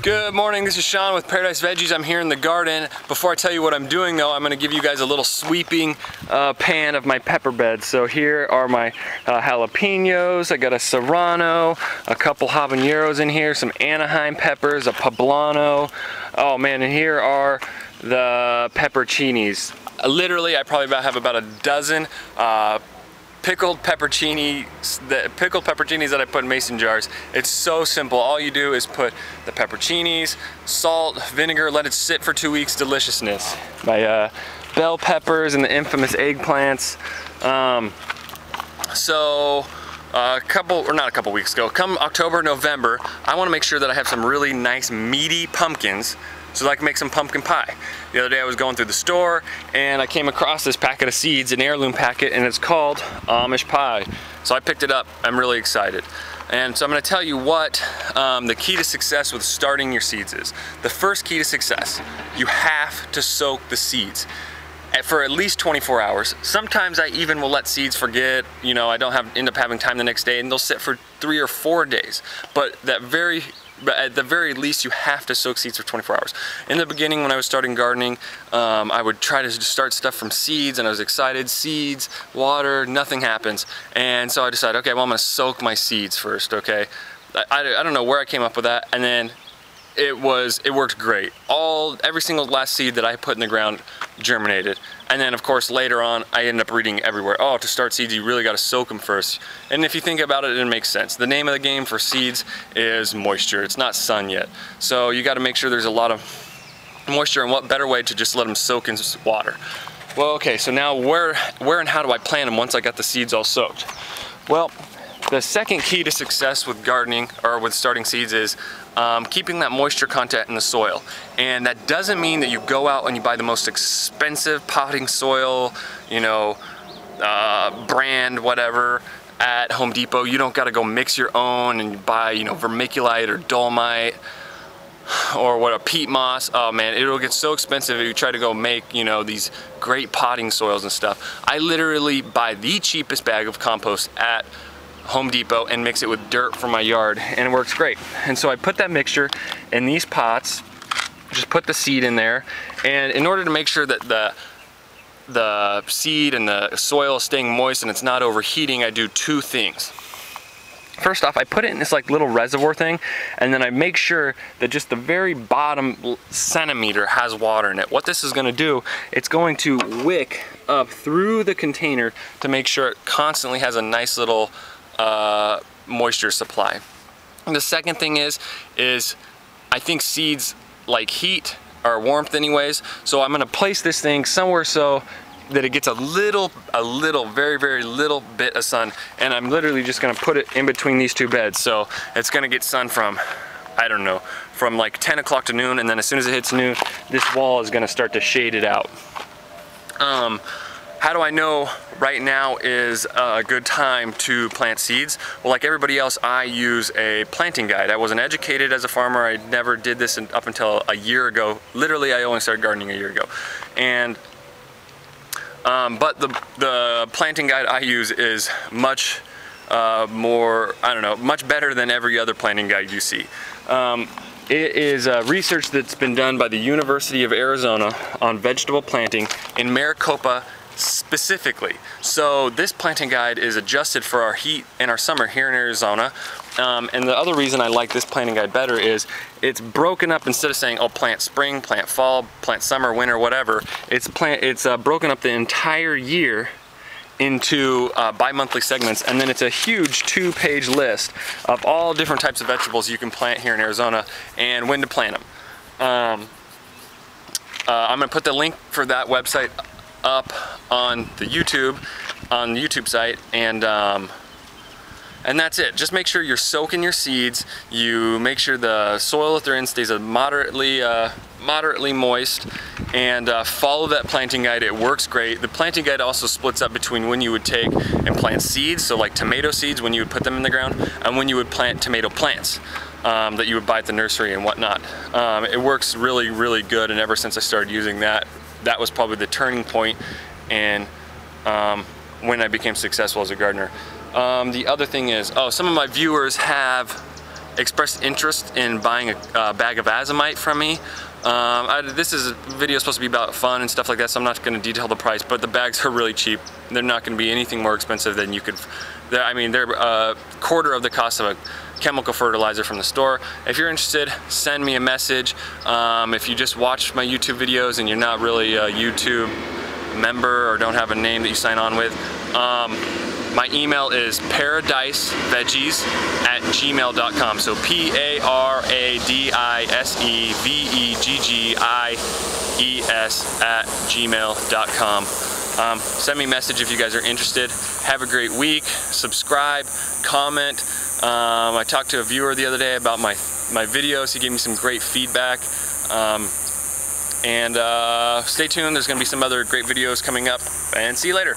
Good morning, this is Sean with Paradise Veggies. I'm here in the garden. Before I tell you what I'm doing though, I'm going to give you guys a little sweeping pan of my pepper beds. So here are my jalapenos, I got a serrano, a couple habaneros in here, some Anaheim peppers, a poblano. Oh man, and here are the pepperoncinis. Literally, I probably have about a dozen pickled pepperoncinis that I put in mason jars. It's so simple. All you do is put the pepperoncinis, salt, vinegar, let it sit for 2 weeks. Deliciousness. My bell peppers and the infamous eggplants. Not a couple weeks ago, come October, November, I want to make sure that I have some really nice meaty pumpkins so that I can make some pumpkin pie. The other day I was going through the store and I came across this packet of seeds, an heirloom packet, and it's called Amish pie. So I picked it up. I'm really excited. And so I'm going to tell you what the key to success with starting your seeds is. The first key to success, you have to soak the seeds for at least 24 hours. Sometimes I even will let seeds forget, you know, I don't end up having time the next day, and they'll sit for 3 or 4 days. But at the very least, you have to soak seeds for 24 hours. In the beginning, when I was starting gardening, I would try to start stuff from seeds, and I was excited. Seeds, water, nothing happens. And so I decided, okay, well, I'm gonna soak my seeds first, okay? I don't know where I came up with that, and then it worked great. Every single last seed that I put in the ground germinated. And then of course later on I ended up reading everywhere, oh, to start seeds you really got to soak them first. And if you think about it, it makes sense. The name of the game for seeds is moisture. It's not sun yet. So you got to make sure there's a lot of moisture, and what better way to just let them soak in water. Well, okay, so now where and how do I plant them once I got the seeds all soaked? Well, the second key to success with gardening or with starting seeds is keeping that moisture content in the soil. And that doesn't mean that you go out and you buy the most expensive potting soil, you know, brand, whatever, at Home Depot. You don't got to go mix your own and buy, you know, vermiculite or dolomite or a peat moss. Oh man, it'll get so expensive if you try to go make, you know, these great potting soils and stuff. I literally buy the cheapest bag of compost at Home Depot and mix it with dirt from my yard, and it works great. And so I put that mixture in these pots, just put the seed in there, and in order to make sure that the seed and the soil is staying moist and it's not overheating, I do two things. First off, I put it in this like little reservoir thing, and then I make sure that just the very bottom centimeter has water in it. What this is going to do, it's going to wick up through the container to make sure it constantly has a nice little moisture supply. And the second thing is I think seeds like heat or warmth anyways, so I'm going to place this thing somewhere so that it gets a little, very, very little bit of sun, and I'm literally just going to put it in between these two beds. So it's going to get sun from, I don't know, from like 10 o'clock to noon, and then as soon as it hits noon, this wall is going to start to shade it out. How do I know right now is a good time to plant seeds? Well, like everybody else, I use a planting guide. I wasn't educated as a farmer. I never did this up until a year ago. Literally, I only started gardening a year ago. And but the planting guide I use is much more, I don't know, much better than every other planting guide you see. It is research that's been done by the University of Arizona on vegetable planting in Maricopa specifically. So this planting guide is adjusted for our heat and our summer here in Arizona. And the other reason I like this planting guide better is it's broken up. Instead of saying, oh, plant spring, plant fall, plant summer, winter, whatever, it's broken up the entire year into bi-monthly segments, and then it's a huge 2-page list of all different types of vegetables you can plant here in Arizona and when to plant them. I'm gonna put the link for that website up on the YouTube site, and that's it. Just make sure you're soaking your seeds. You make sure the soil that they're in stays moderately moist, and follow that planting guide. It works great. The planting guide also splits up between when you would take and plant seeds, so like tomato seeds when you would put them in the ground, and when you would plant tomato plants that you would buy at the nursery and whatnot. It works really, really good, and ever since I started using that, that was probably the turning point and when I became successful as a gardener. The other thing is, some of my viewers have expressed interest in buying a bag of Azomite from me. This video is supposed to be about fun and stuff like that, so I'm not going to detail the price, but the bags are really cheap. They're not going to be anything more expensive than you could. I mean, they're a quarter of the cost of a chemical fertilizer from the store. If you're interested, send me a message. If you just watch my YouTube videos and you're not really a YouTube member or don't have a name that you sign on with, my email is paradiseveggies@gmail.com. So paradiseveggies@gmail.com. Send me a message if you guys are interested. Have a great week. Subscribe, comment. I talked to a viewer the other day about my videos. He gave me some great feedback. Stay tuned. There's going to be some other great videos coming up. And see you later.